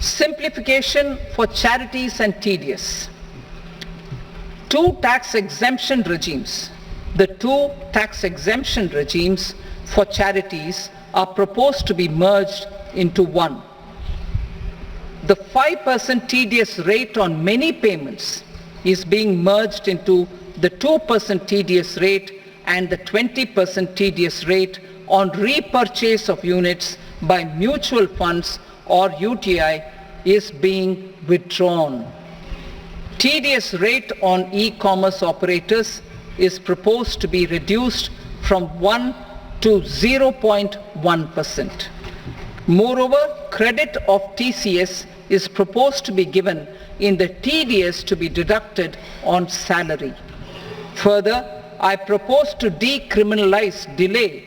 Simplification for charities and TDS. Two tax exemption regimes. The two tax exemption regimes for charities are proposed to be merged into one. The 5% TDS rate on many payments is being merged into the 2% TDS rate and the 20% TDS rate on repurchase of units by mutual funds or UTI is being withdrawn. TDS rate on e-commerce operators is proposed to be reduced from 1 to 0.1%. Moreover, credit of TCS is proposed to be given in the TDS to be deducted on salary. Further, I propose to decriminalize delay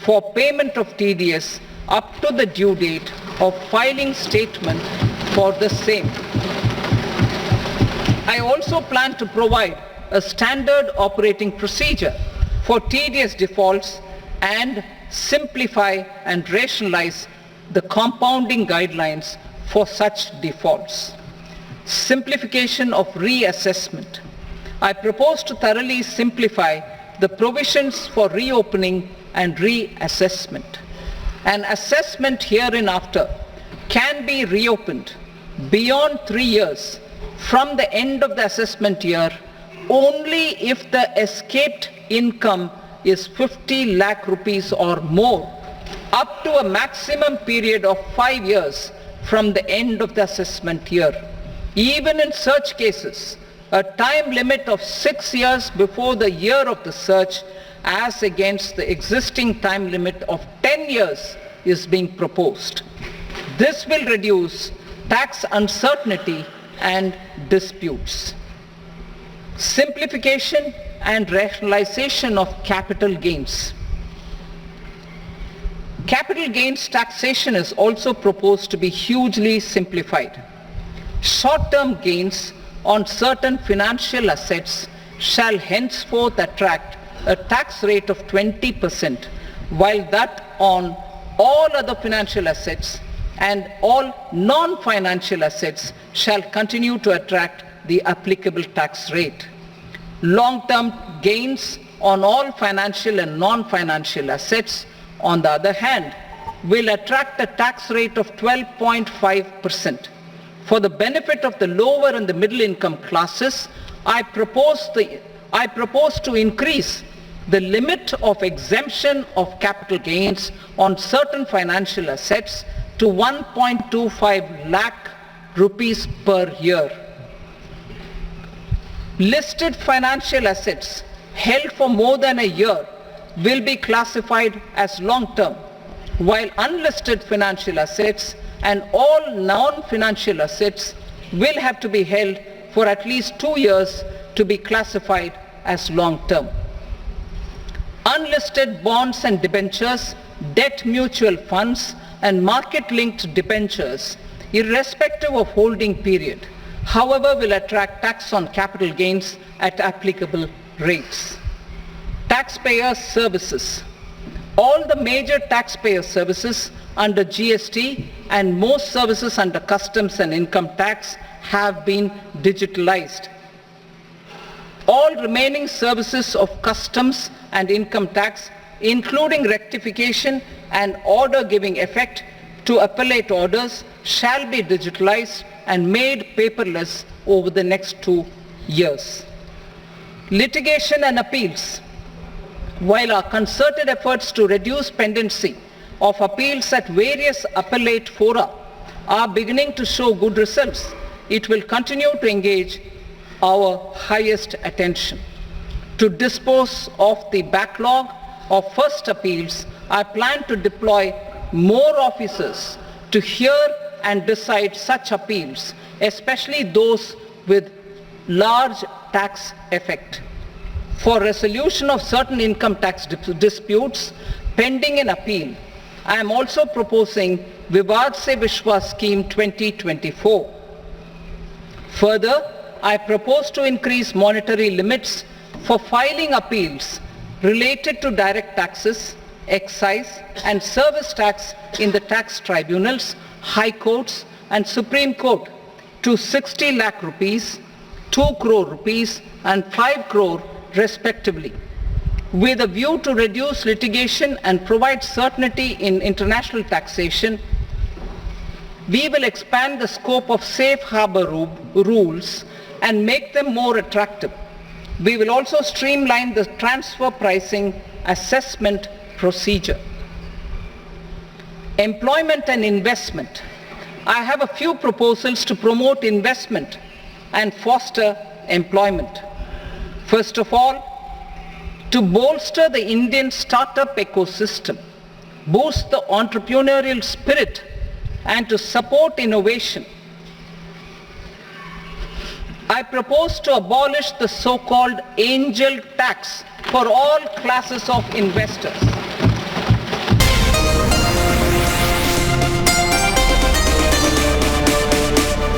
for payment of TDS up to the due date of filing statement for the same. I also plan to provide a standard operating procedure for TDS defaults and simplify and rationalize the compounding guidelines for such defaults. Simplification of reassessment. I propose to thoroughly simplify the provisions for reopening and reassessment. An assessment hereinafter can be reopened beyond 3 years from the end of the assessment year only if the escaped income is 50 lakh rupees or more, up to a maximum period of 5 years from the end of the assessment year. Even in such cases, a time limit of 6 years before the year of the search as against the existing time limit of 10 years is being proposed. This will reduce tax uncertainty and disputes. Simplification and rationalization of capital gains. Capital gains taxation is also proposed to be hugely simplified. Short-term gains on certain financial assets shall henceforth attract a tax rate of 20%, while that on all other financial assets and all non-financial assets shall continue to attract the applicable tax rate. Long-term gains on all financial and non-financial assets, on the other hand, will attract a tax rate of 12.5%. For the benefit of the lower and the middle income classes, I propose to increase the limit of exemption of capital gains on certain financial assets to 1.25 lakh rupees per year. Listed financial assets held for more than a year will be classified as long-term, while unlisted financial assets and all non-financial assets will have to be held for at least 2 years to be classified as long-term. Unlisted bonds and debentures, debt mutual funds and market-linked debentures, irrespective of holding period, however, will attract tax on capital gains at applicable rates. Taxpayer services. All the major taxpayer services under GST and most services under customs and income tax have been digitalized. All remaining services of customs and income tax, including rectification and order giving effect to appellate orders, shall be digitalized and made paperless over the next 2 years. Litigation and appeals. While our concerted efforts to reduce pendency of appeals at various appellate fora are beginning to show good results, it will continue to engage our highest attention. To dispose of the backlog of first appeals, I plan to deploy more officers to hear and decide such appeals, especially those with large tax effect. For resolution of certain income tax disputes pending an appeal, I am also proposing Vivad Se Vishwas Scheme 2024. Further, I propose to increase monetary limits for filing appeals related to direct taxes, excise and service tax in the tax tribunals, high courts and Supreme Court to 60 lakh rupees, 2 crore rupees and 5 crore respectively, with a view to reduce litigation and provide certainty in international taxation. We will expand the scope of safe harbor rules and make them more attractive. We will also streamline the transfer pricing assessment procedure. Employment and investment. I have a few proposals to promote investment and foster employment. First of all, to bolster the Indian startup ecosystem, boost the entrepreneurial spirit, and to support innovation, I propose to abolish the so-called angel tax for all classes of investors.